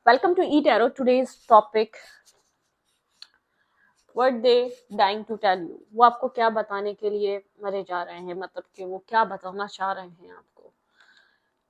Welcome to eTarot. Today's topic, what they dying to tell you. वो आपको क्या बताने के लिए मरे जा रहे हैं, मतलब कि वो क्या बताना चाह रहे हैं आपको।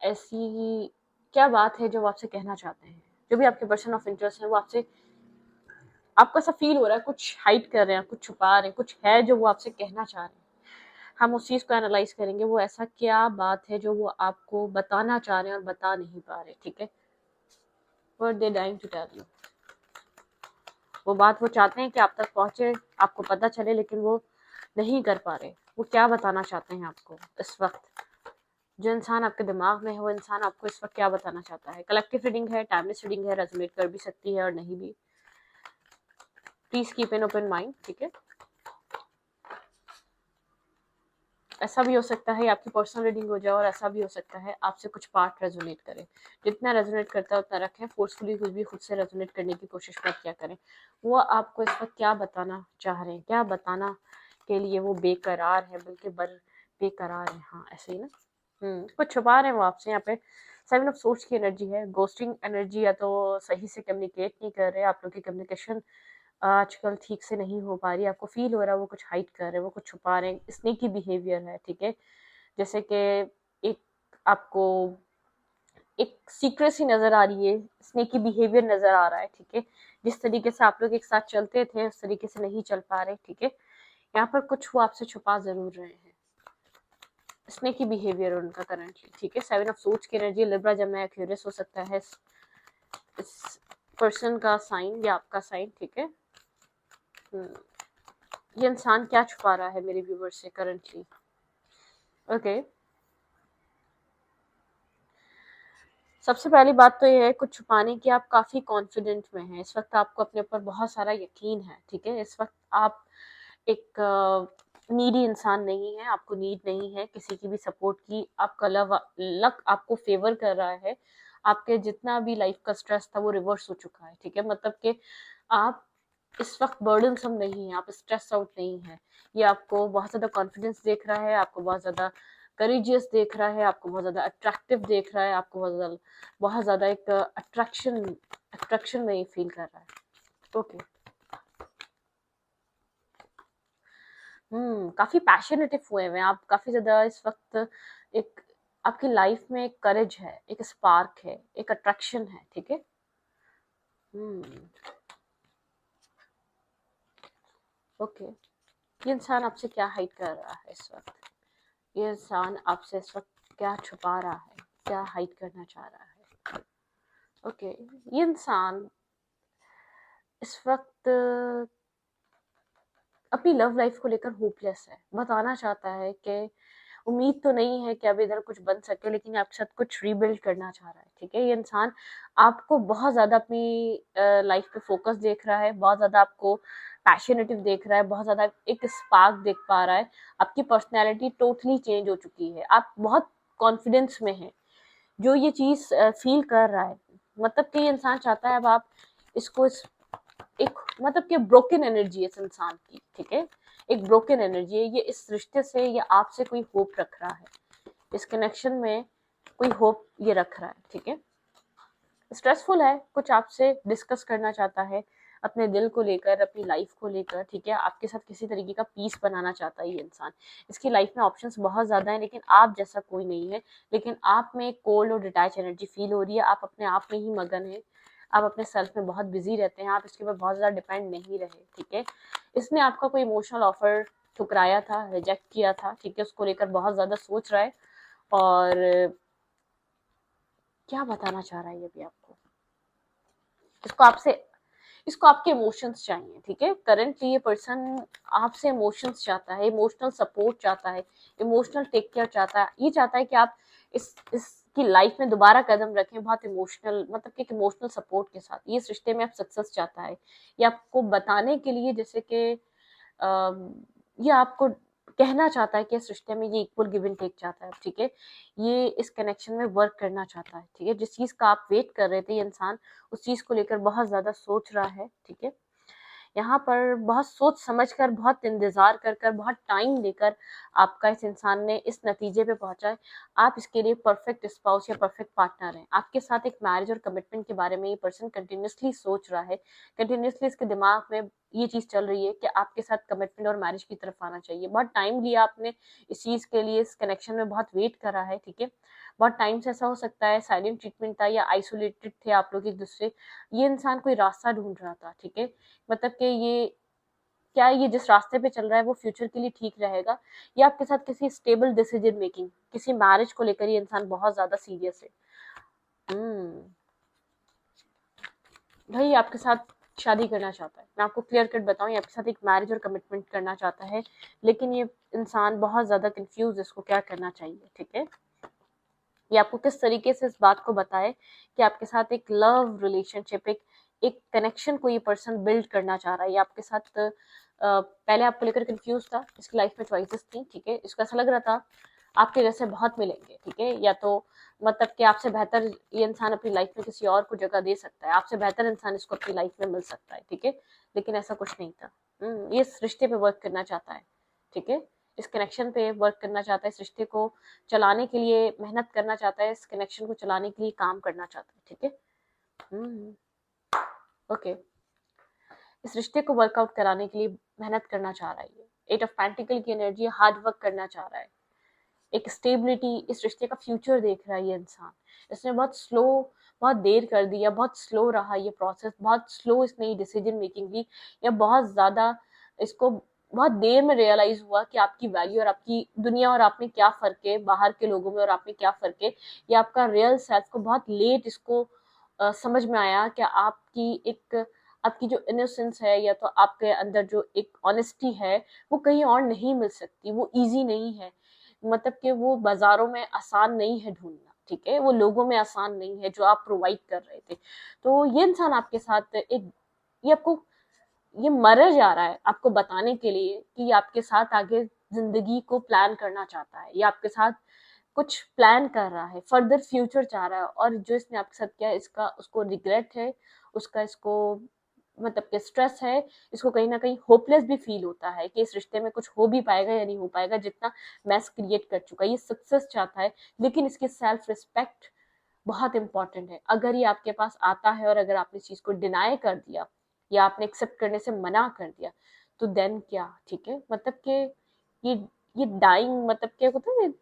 ऐसी क्या बात है जो वो आपसे कहना चाहते हैं। जो भी आपके पर्सन ऑफ इंटरेस्ट है वो आपसे, आपको ऐसा फील हो रहा है कुछ हाइड कर रहे हैं, कुछ छुपा रहे हैं, कुछ है जो वो आपसे कहना चाह रहे हैं। हम उस चीज को एनालाइज करेंगे, वो ऐसा क्या बात है जो वो आपको बताना चाह रहे हैं और बता नहीं पा रहे। ठीक है, what they dying to tell you. वो बात वो चाहते हैं कि आप तक पहुंचे, आपको पता चले, लेकिन वो नहीं कर पा रहे। वो क्या बताना चाहते हैं आपको इस वक्त। जो इंसान आपके दिमाग में है वो इंसान आपको इस वक्त क्या बताना चाहता है। कलेक्टिव रीडिंग है, टाइमलेस रीडिंग है, रेजोनेट कर भी सकती है और नहीं भी। Please keep an open mind. ठीक है, ऐसा भी हो सकता है आपकी पर्सनल रीडिंग हो जाए और ऐसा भी हो सकता है आपसे कुछ पार्ट रेजोनेट करे। जितना रेजोनेट करता है उतना रखें, फोर्सफुली कुछ भी खुद से रेजोनेट करने की कोशिश मत क्या करें। वो आपको इस वक्त क्या बताना चाह रहे हैं, क्या बताना के लिए वो बेकरार है, बल्कि बेकरार है। हाँ, ऐसे ही ना। कुछ छुपा रहे हैं वो आपसे। यहाँ पे 7 ऑफ सोर्स की एनर्जी है, गोस्टिंग एनर्जी। या तो सही से कम्युनिकेट नहीं कर रहे, आप लोग की कम्युनिकेशन आजकल ठीक से नहीं हो पा रही। आपको फील हो रहा है वो कुछ हाइड कर रहे हैं, वो कुछ छुपा रहे हैं। स्नेकी बिहेवियर है। ठीक है, जैसे कि एक आपको एक सीक्रेसी नजर आ रही है, स्नेकी बिहेवियर नजर आ रहा है। ठीक है, जिस तरीके से आप लोग एक साथ चलते थे उस तरीके से नहीं चल पा रहे। ठीक है, यहाँ पर कुछ वो आपसे छुपा जरूर रहे हैं। स्नेकी बिहेवियर उनका करंटली। ठीक है, 7 ऑफ सोर्ड्स की एनर्जी, लिब्रा जब मैं क्यूरियस हो सकता है इस पर्सन का साइन या आपका साइन। ठीक है, ये इंसान क्या छुपा रहा है मेरे व्यूवर से करंटली। ओके, सबसे पहली बात तो ये है कुछ छुपाने की आप काफी कॉन्फिडेंट में हैं इस वक्त। आपको अपने ऊपर बहुत सारा यकीन है। ठीक है, इस वक्त आप एक नीडी इंसान नहीं है, आपको नीड नहीं है किसी की भी सपोर्ट की। आपका लक आपको फेवर कर रहा है। आपके जितना भी लाइफ का स्ट्रेस था वो रिवर्स हो चुका है। ठीक है, मतलब कि आप इस वक्त बर्डनसम नहीं है, आप स्ट्रेस आउट नहीं है। ये आपको बहुत ज्यादा कॉन्फिडेंस देख रहा है, आपको बहुत ज्यादा करेजियस देख रहा है, आपको बहुत ज्यादा अट्रैक्टिव देख रहा है, आपको बहुत ज्यादा एक अट्रैक्शन में ही फील कर रहा है। ओके, काफी पैशनेटिव हुए हैं आप, काफी ज्यादा इस वक्त। एक आपकी लाइफ में एक करेज है, एक स्पार्क है, एक अट्रैक्शन है। ठीक है, हम्म ओके। ये इंसान आपसे क्या हाइड कर रहा है इस वक्त। ये इंसान आपसे इस वक्त क्या छुपा रहा है, क्या हाइड करना चाह रहा है। ओके, ये इंसान इस वक्त अपनी लव लाइफ को लेकर होपलेस है। बताना चाहता है कि उम्मीद तो नहीं है कि अब इधर कुछ बन सके, लेकिन आपके साथ कुछ रीबिल्ड करना चाह रहा है। ठीक है, ये इंसान आपको बहुत ज्यादा अपनी लाइफ पे फोकस देख रहा है, बहुत ज्यादा आपको पैशनेटिव देख रहा है, बहुत ज्यादा एक स्पार्क देख पा रहा है। आपकी पर्सनैलिटी टोटली चेंज हो चुकी है, आप बहुत कॉन्फिडेंस में हैं। जो ये चीज फील कर रहा है, मतलब कि ये इंसान चाहता है अब आप इसको एक, मतलब कि ब्रोकन एनर्जी है इस इंसान की। ठीक है, एक ब्रोकन एनर्जी है। ये इस रिश्ते से या आपसे कोई होप रख रहा है, इस कनेक्शन में कोई होप ये रख रहा है। ठीक है, स्ट्रेसफुल है, कुछ आपसे डिस्कस करना चाहता है अपने दिल को लेकर, अपनी लाइफ को लेकर। ठीक है, आपके साथ किसी तरीके का पीस बनाना चाहता है ये इंसान। इसकी लाइफ में ऑप्शंस बहुत ज्यादा हैं, लेकिन आप जैसा कोई नहीं है। लेकिन आप में एक कोल्ड और डिटैच एनर्जी फील हो रही है। आप अपने आप में ही मगन है, आप अपने सेल्फ में बहुत बिजी रहते हैं, आप इसके ऊपर बहुत ज्यादा डिपेंड नहीं रहे। ठीक है, इसने आपका कोई इमोशनल ऑफर ठुकराया था, रिजेक्ट किया था। ठीक है, उसको लेकर बहुत ज्यादा सोच रहा है और क्या बताना चाह रहा है ये भी आपको। इसको आपसे इसको आपके इमोशंस चाहिए। ठीक है, करंटली ये पर्सन आपसे इमोशंस चाहता है, इमोशनल सपोर्ट चाहता है, इमोशनल टेक केयर चाहता है। ये चाहता है कि आप इसकी लाइफ में दोबारा कदम रखें, बहुत इमोशनल, मतलब कि एक इमोशनल सपोर्ट के साथ। ये इस रिश्ते में आप सक्सेस चाहता है। ये आपको बताने के लिए, जैसे कि ये आपको कहना चाहता है कि इस रिश्ते में ये इक्वल गिव एंड टेक चाहता है। ठीक है, ये इस कनेक्शन में वर्क करना चाहता है। ठीक है, जिस चीज का आप वेट कर रहे थे, ये इंसान उस चीज को लेकर बहुत ज्यादा सोच रहा है। ठीक है, यहाँ पर बहुत सोच समझकर, बहुत इंतजार कर कर, बहुत टाइम लेकर आपका इस इंसान ने इस नतीजे पे पहुंचा है। आप इसके लिए परफेक्ट स्पाउस या परफेक्ट पार्टनर हैं। आपके साथ एक मैरिज और कमिटमेंट के बारे में ये पर्सन कंटिन्यूसली सोच रहा है, कंटिन्यूसली इसके दिमाग में ये चीज चल रही है कि आपके साथ कमिटमेंट और मैरिज की तरफ आना चाहिए। बहुत टाइम लिया आपने इस चीज के लिए, इस कनेक्शन में बहुत वेट करा है, ठीक है। बहुत टाइम से ऐसा हो सकता है साइलेंट ट्रीटमेंट था या आइसोलेटेड थे आप लोग एक दूसरे। ये इंसान कोई रास्ता ढूंढ रहा था, ठीक है। मतलब कि ये क्या, ये जिस रास्ते पे चल रहा है वो फ्यूचर के लिए ठीक रहेगा, या आपके साथ किसी स्टेबल डिसीजन मेकिंग, किसी मैरिज को लेकर ये इंसान बहुत ज्यादा सीरियस है। भाई आपके साथ शादी करना चाहता है, मैं आपको क्लियर कट बताऊं, ये आपके साथ एक मैरिज और कमिटमेंट करना चाहता है, लेकिन ये इंसान बहुत ज्यादा कंफ्यूज है इसको क्या करना चाहिए, ठीक है। ये आपको किस तरीके से इस बात को बताए कि आपके साथ एक लव रिलेशनशिप, एक कनेक्शन को ये पर्सन बिल्ड करना चाह रहा है। ये आपके साथ पहले आपको लेकर कंफ्यूज था, इसकी लाइफ में चॉइसेस थी, ठीक है। इसको ऐसा लग रहा था आपके जैसे बहुत मिलेंगे, ठीक है, या तो मतलब कि आपसे बेहतर ये इंसान अपनी लाइफ में किसी और को जगह दे सकता है, आपसे बेहतर इंसान इसको अपनी लाइफ में मिल सकता है, ठीक है। लेकिन ऐसा कुछ नहीं था। ये इस रिश्ते पे वर्क करना चाहता है, ठीक है। इस कनेक्शन पे वर्क करना चाहता है, इस रिश्ते को चलाने के लिए मेहनत करना चाहता है, इस कनेक्शन को चलाने के लिए काम करना चाहता है, ठीक है। ओके, इस रिश्ते को वर्कआउट कराने के लिए मेहनत करना चाह रहा है ये। एट ऑफ पेंटिकल की एनर्जी, हार्ड वर्क करना चाह रहा है, एक स्टेबिलिटी, इस रिश्ते का फ्यूचर देख रहा है ये इंसान। इसने बहुत देर कर दिया, बहुत स्लो रहा ये प्रोसेस, बहुत स्लो इसने ये डिसीजन मेकिंग ली, या बहुत ज्यादा इसको बहुत देर में रियलाइज हुआ कि आपकी वैल्यू और आपकी दुनिया और आप में क्या फर्क है, बाहर के लोगों में और आप में क्या फर्क है, या आपका रियल सेल्फ को बहुत लेट इसको समझ में आया कि आपकी जो इनोसेंस है, या तो आपके अंदर जो एक ऑनेस्टी है, वो कहीं और नहीं मिल सकती, वो इजी नहीं है। मतलब कि वो बाजारों में आसान नहीं है ढूंढना, ठीक है, वो लोगों में आसान नहीं है जो आप प्रोवाइड कर रहे थे। तो ये इंसान आपके साथ ये आपको ये मर जा रहा है आपको बताने के लिए कि ये आपके साथ आगे जिंदगी को प्लान करना चाहता है, ये आपके साथ कुछ प्लान कर रहा है, फर्दर फ्यूचर चाह रहा है, और जो इसने आपके साथ किया इसका उसको रिग्रेट है, उसका इसको मतलब कि स्ट्रेस है, इसको कहीं ना कहीं होपलेस भी फील होता है कि इस रिश्ते में कुछ हो भी पाएगा या नहीं हो पाएगा, जितना मैस क्रिएट कर चुका है। ये सक्सेस चाहता है, लेकिन इसकी सेल्फ रिस्पेक्ट बहुत इंपॉर्टेंट है। अगर ये आपके पास आता है और अगर आपने इस चीज को डिनाई कर दिया या आपने एक्सेप्ट करने से मना कर दिया, तो देन क्या, ठीक है। मतलब कि ये ये डाइंग, मतलब क्या होता है,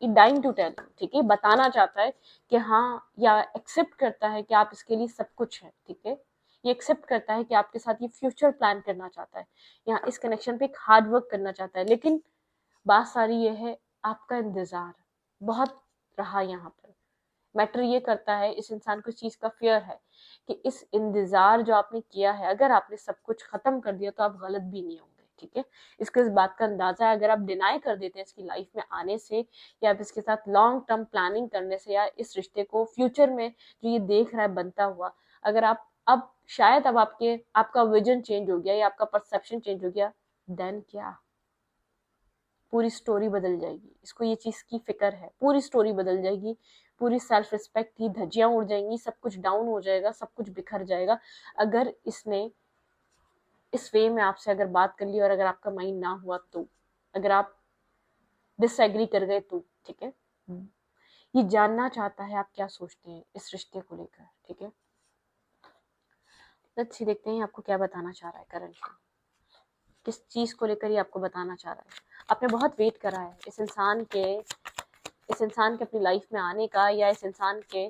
डाइंग टू टेल, ठीक है, बताना चाहता है कि हाँ, या एक्सेप्ट करता है कि आप इसके लिए सब कुछ है, ठीक है। ये एक्सेप्ट करता है कि आपके साथ ये फ्यूचर प्लान करना चाहता है, यहाँ इस कनेक्शन पे एक हार्ड वर्क करना चाहता है, लेकिन बात सारी ये है, आपका इंतजार बहुत रहा यहाँ पर। मैटर ये करता है, इस इंसान को इस चीज का फियर है कि इस इंतजार जो आपने किया है, अगर आपने सब कुछ खत्म कर दिया तो आप गलत भी नहीं होंगे, ठीक है। इसको इस बात का अंदाजा है, अगर आप डिनाई कर देते हैं इसकी लाइफ में आने से, या आप इसके साथ लॉन्ग टर्म प्लानिंग करने से, या इस रिश्ते को फ्यूचर में जो ये देख रहा है बनता हुआ, अगर आप अब शायद अब आपका विजन चेंज हो गया या आपका परसेप्शन चेंज हो गया, देन क्या, पूरी स्टोरी बदल जाएगी। इसको ये चीज की फिक्र है, पूरी स्टोरी बदल जाएगी, पूरी सेल्फ रिस्पेक्ट की धज्जियां उड़ जाएंगी, सब कुछ डाउन हो जाएगा, सब कुछ बिखर जाएगा, अगर इसने इस वे में आपसे अगर बात कर ली और अगर आपका माइंड ना हुआ तो, अगर आप डिसएग्री कर गए तो, ठीक है। ये जानना चाहता है आप क्या सोचते हैं इस रिश्ते को लेकर, ठीक है। अच्छी देखते हैं आपको क्या बताना चाह रहा है करंटली, किस चीज को लेकर ये आपको बताना चाह रहा है। आपने बहुत वेट करा है इस इंसान के अपनी लाइफ में आने का, या इस इंसान के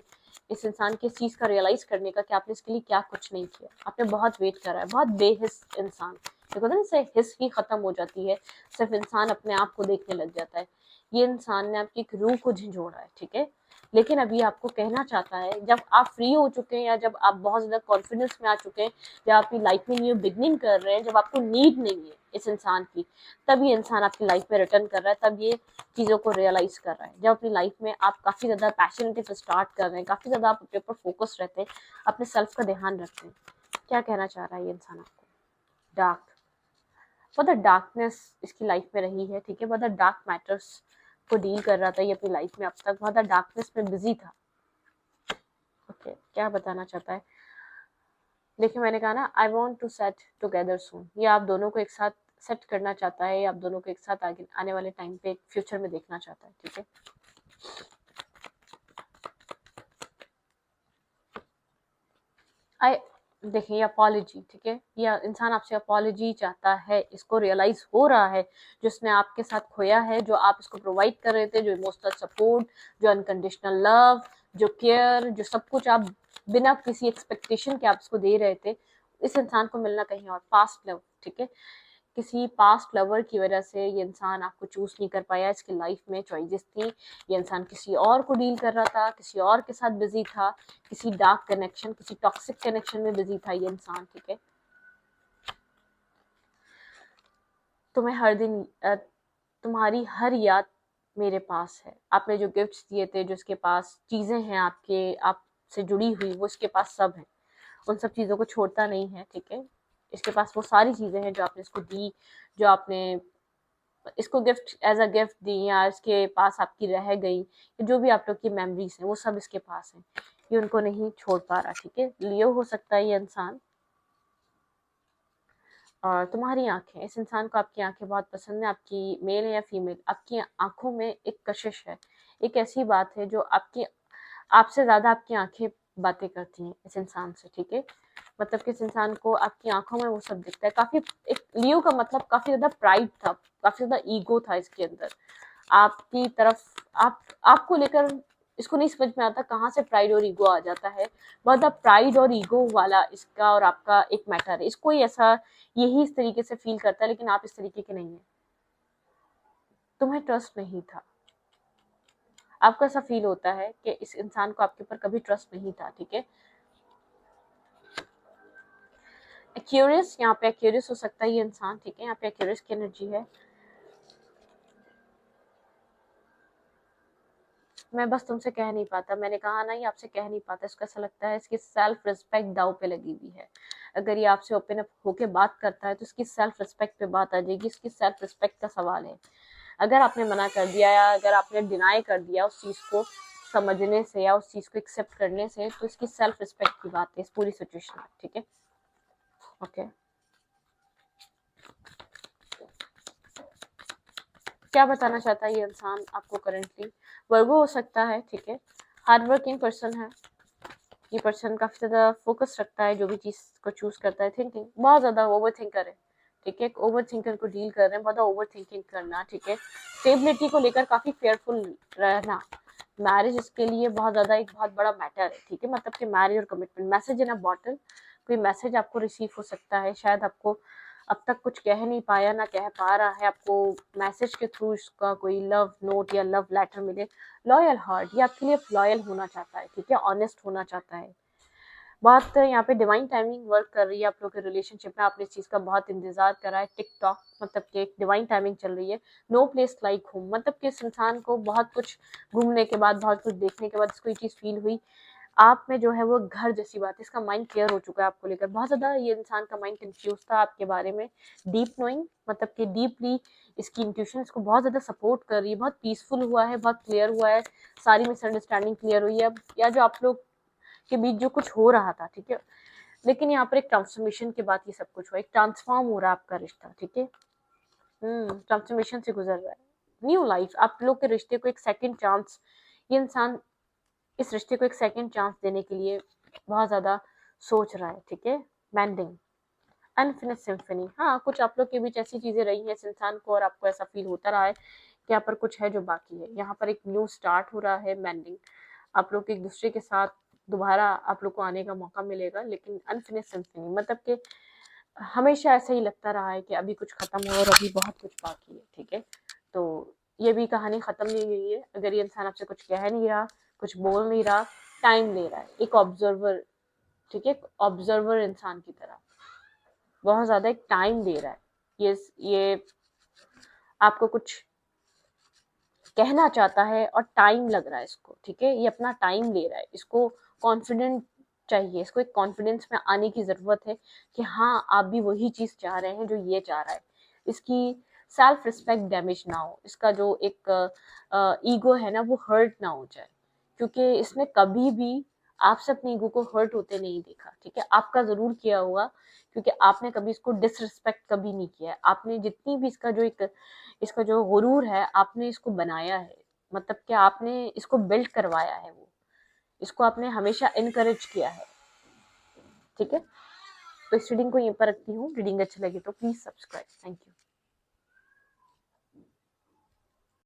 इस चीज का रियलाइज करने का कि आपने इसके लिए क्या कुछ नहीं किया। आपने बहुत वेट करा है, बहुत बेहिस इंसान, देखो ना, इससे हिस ही खत्म हो जाती है, सिर्फ इंसान अपने आप को देखने लग जाता है। ये इंसान ने आपकी एक रूह को झंझोड़ा है, ठीक है। लेकिन अभी आपको कहना चाहता है, जब आप फ्री हो चुके हैं, या जब आप बहुत ज्यादा कॉन्फिडेंस में आ चुके हैं, जब आप अपनी लाइफ में न्यू बिगनिंग कर रहे हैं, जब आपको नीड नहीं है इस इंसान की, तब ये इंसान आपकी लाइफ में रिटर्न कर रहा है, तब ये चीज़ों को रियलाइज कर रहा है। जब अपनी लाइफ में आप काफ़ी ज़्यादा पैशनेट से स्टार्ट कर रहे हैं, काफ़ी ज़्यादा आप अपने ऊपर फोकस रहते हैं, अपने सेल्फ का ध्यान रखते हैं, क्या कहना चाह रहा है ये इंसान आपको? डार्क, बहुत डार्कनेस इसकी लाइफ में रही है, ठीक है, बहुत डार्क मैटर्स को डील कर रहा था ये अपनी लाइफ में, अब तक बहुत डार्कनेस में बिजी था। ओके, क्या बताना चाहता है? देखिए मैंने कहा ना, I want to set together soon, ये आप दोनों को एक साथ सेट करना चाहता है, या आप दोनों को एक साथ आगे आने वाले टाइम पे फ्यूचर में देखना चाहता है, ठीक है। आई देखिए, ये अपॉलॉजी, ठीक है, या इंसान आपसे अपॉलॉजी चाहता है, इसको रियलाइज हो रहा है जो उसने आपके साथ खोया है, जो आप इसको प्रोवाइड कर रहे थे, जो इमोशनल सपोर्ट, जो अनकंडीशनल लव, जो केयर, जो सब कुछ आप बिना किसी एक्सपेक्टेशन के आप इसको दे रहे थे, इस इंसान को मिलना कहीं और, पास्ट लव, ठीक है। किसी पास्ट लवर की वजह से ये इंसान आपको चूज नहीं कर पाया, इसकी लाइफ में चॉइसेस थी, ये इंसान किसी और को डील कर रहा था, किसी और के साथ बिजी था, किसी डार्क कनेक्शन, किसी टॉक्सिक कनेक्शन में बिजी था ये इंसान, ठीक है। तुम्हें हर दिन तुम्हारी हर याद मेरे पास है, आपने जो गिफ्ट्स दिए थे, जो इसके पास चीजें हैं आपके, आपसे जुड़ी हुई, वो इसके पास सब है, उन सब चीजों को छोड़ता नहीं है, ठीक है। इसके पास वो सारी चीजें हैं जो आपने इसको दी, जो आपने इसको गिफ्ट एज अ गिफ्ट दी, या इसके पास आपकी रह गई, जो भी आप लोग की मेमोरीज हैं वो सब इसके पास हैं, ये उनको नहीं छोड़ पा रहा, ठीक है। लियो हो सकता है ये इंसान। और तुम्हारी आंखें, इस इंसान को आपकी आंखें बहुत पसंद है, आपकी मेल है या फीमेल, आपकी आंखों में एक कशिश है, एक ऐसी बात है जो आपकी, आपसे ज्यादा आपकी आंखें बातें करती हैं इस इंसान से, ठीक है। मतलब कि इस इंसान को आपकी आंखों में वो सब दिखता है, काफी एक लियो का मतलब काफी ज्यादा प्राइड था, काफी ज्यादा ईगो था इसके अंदर आपकी तरफ, आपको लेकर इसको नहीं समझ में आता कहाँ से प्राइड और ईगो आ जाता है, बहुत प्राइड और ईगो वाला इसका और आपका एक मैटर है, इसको ही ऐसा यही इस तरीके से फील करता है, लेकिन आप इस तरीके के नहीं है, तुम्हें ट्रस्ट नहीं था, आपको ऐसा फील होता है कि इस इंसान को आपके ऊपर कभी ट्रस्ट नहीं था, ठीक है। क्यूरियस, यहाँ पे क्यूरियस हो सकता है ये इंसान, ठीक है, यहाँ पे क्यूरियस की एनर्जी है। मैं बस तुमसे कह नहीं पाता, मैंने कहा ना, ये आपसे कह नहीं पाता, इसको ऐसा लगता है इसकी सेल्फ रिस्पेक्ट दाव पे लगी हुई है, अगर ये आपसे ओपन अप होके बात करता है तो इसकी सेल्फ रिस्पेक्ट पे बात आ जाएगी, इसकी सेल्फ रिस्पेक्ट का सवाल है, अगर आपने मना कर दिया या अगर आपने डिनाई कर दिया उस चीज को समझने से या उस चीज को एक्सेप्ट करने से, तो इसकी सेल्फ रिस्पेक्ट की बात है इस पूरी सिचुएशन में, ठीक है। ओके, क्या बताना चाहता है ये इंसान आपको करेंटली, वर्गो हो सकता है, ठीक है, हार्ड वर्किंग पर्सन है ये पर्सन, काफी ज्यादा फोकस रखता है जो भी चीज को चूज करता है, थिंकिंग बहुत ज्यादा, ओवर थिंकर है, ठीक है, ओवर थिंकर को डील कर रहे हैं, बहुत ओवर थिंकिंग करना, ठीक है, स्टेबिलिटी को लेकर काफी फेयरफुल रहना, मैरिज इसके लिए बहुत ज्यादा एक बहुत बड़ा मैटर है, ठीक है, मतलब कि मैरिज और कमिटमेंट, मैसेज इन अ बॉटल, कोई मैसेज आपको रिसीव हो सकता है, शायद आपको अब तक कुछ कह नहीं पाया, ना कह पा रहा है, आपको मैसेज के थ्रू इसका कोई लव नोट या लव लेटर मिले, लॉयल हार्ट, ये आपके लिए लॉयल होना चाहता है, ठीक है, ऑनेस्ट होना चाहता है, बात यहाँ पे डिवाइन टाइमिंग वर्क कर रही है आप लोग के रिलेशनशिप में, आपने इस चीज का बहुत इंतजार करा है, टिकटॉक, मतलब कि एक डिवाइन टाइमिंग चल रही है, नो प्लेस लाइक होम, मतलब कि इस इंसान को बहुत कुछ घूमने के बाद, बहुत कुछ देखने के बाद इसको ये चीज फील हुई, आप में जो है वो घर जैसी बात है, इसका माइंड क्लियर हो चुका है आपको लेकर, बहुत ज्यादा ये इंसान का माइंड कंफ्यूज था आपके बारे में, डीप नोइंग, मतलब कि डीपली इसकी इंट्यूशन इसको बहुत ज्यादा सपोर्ट कर रही है, बहुत पीसफुल हुआ है, बहुत क्लियर हुआ है, सारी मिसअंडरस्टैंडिंग क्लियर हुई है अब, या जो आप लोग के बीच जो कुछ हो रहा था, ठीक है, लेकिन यहाँ पर एक ट्रांसफॉर्मेशन के बाद ये सब कुछ हुआ, एक ट्रांसफॉर्म हो रहा है आपका रिश्ता, ठीक है, ट्रांसफॉर्मेशन से गुजर रहा है, न्यू लाइफ, आप लोग के रिश्ते को एक सेकंड चांस, ये इंसान इस रिश्ते को एक सेकंड चांस देने के लिए बहुत ज्यादा सोच रहा है, ठीक है, मैंडिंग, अनफिनिश सिम्फनी, हाँ कुछ आप लोग के बीच ऐसी चीजें रही हैं इस इंसान को और आपको ऐसा फील होता रहा है कि यहाँ पर कुछ है जो बाकी है, यहाँ पर एक न्यू स्टार्ट हो रहा है, मैंडिंग, आप लोग एक दूसरे के साथ दोबारा आप लोग को आने का मौका मिलेगा, लेकिन अनफिनिश सिम्फनी मतलब कि हमेशा ऐसा ही लगता रहा है कि अभी कुछ खत्म हो और अभी बहुत कुछ बाकी है, ठीक है, तो ये भी कहानी खत्म नहीं हुई है, अगर ये इंसान आपसे कुछ कह नहीं रहा, कुछ बोल नहीं रहा, टाइम ले रहा है, एक ऑब्जर्वर, ठीक है, ऑब्जर्वर इंसान की तरह बहुत ज्यादा एक टाइम दे रहा है, ये आपको कुछ कहना चाहता है और टाइम लग रहा है इसको, ठीक है, ये अपना टाइम ले रहा है, इसको कॉन्फिडेंट चाहिए, इसको एक कॉन्फिडेंस में आने की जरूरत है कि हाँ आप भी वही चीज चाह रहे हैं जो ये चाह रहा है, इसकी सेल्फ रिस्पेक्ट डैमेज ना हो, इसका जो एक ईगो है ना वो हर्ट ना हो जाए, क्योंकि इसने कभी भी आपसे अपनी ईगो को हर्ट होते नहीं देखा, ठीक है। आपका जरूर किया होगा, क्योंकि आपने कभी इसको डिसरिस्पेक्ट कभी नहीं किया है। आपने जितनी भी इसका जो गुरूर है, आपने इसको बनाया है, मतलब कि आपने इसको बिल्ड करवाया है, वो इसको आपने हमेशा इनकरेज किया है, ठीक है। तो इस रीडिंग को यहीं पर रखती हूँ। रीडिंग अच्छी लगी तो प्लीज सब्सक्राइब। Thank you.